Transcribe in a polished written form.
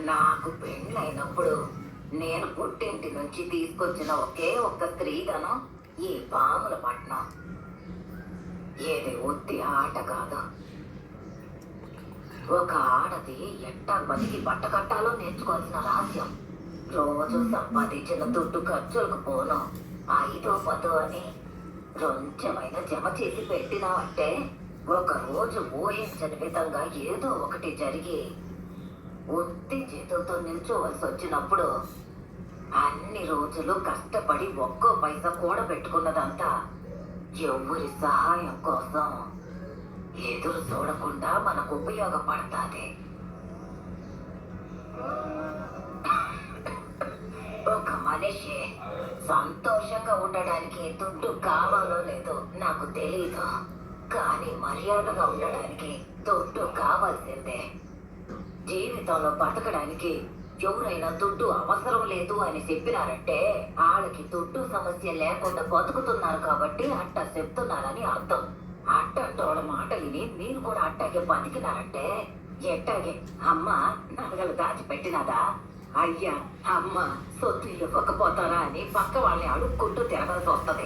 నాకు పెళ్ళైనప్పుడు నేను పుట్టింటి నుంచి తీసుకొచ్చిన ఒకే ఒక్క స్త్రీధనం ఈ పాముల పట్నం. ఏది ఉత్తి ఆట కాదు. ఒక ఆడది ఎట్టా బతికి బట్ట కట్టాలో నేర్చుకోవాల్సిన రహస్యం. రోజు సంపాదించిన దుడ్డు ఖర్చులకు పోను 5-10 అని కొంచెమైనా జమ చేసి పెట్టినావంటే ఒక రోజు ఊహించని విధంగా ఏదో ఒకటి జరిగి ఉత్తి చేతులతో నిల్చోవలసి వచ్చినప్పుడు అన్ని రోజులు కష్టపడి ఒక్కో పైసా కూడబెట్టుకున్నదంతా ఎవరి సహాయం కోసం ఎదురు చూడకుండా మనకు ఉపయోగపడుతుంది. ఒక మనిషి సంతోషంగా ఉండడానికి దుడ్డు కావాలో లేదో నాకు తెలీదు, కానీ మర్యాదగా ఉండడానికి దుడ్డు కావాల్సిందే. జీవితంలో బతకడానికి ఎవరైనా దుడ్డు అవసరం లేదు అని చెప్పినారంటే వాళ్ళకి దుడ్డు సమస్య లేకుండా బతుకుతున్నారు కాబట్టి అట్ట చెప్తున్నారని అర్థం. అట్టంటోళ్ళ మాట విని మీరు కూడా అట్టాగే బతికినారంటే ఎట్టాగే అమ్మ నగలు దాచిపెట్టినదా, అయ్యా అమ్మ సొత్తు ఇవ్వకపోతారా అని పక్క వాళ్ళని అడుక్కుంటూ తిరగాల్సి వస్తుంది.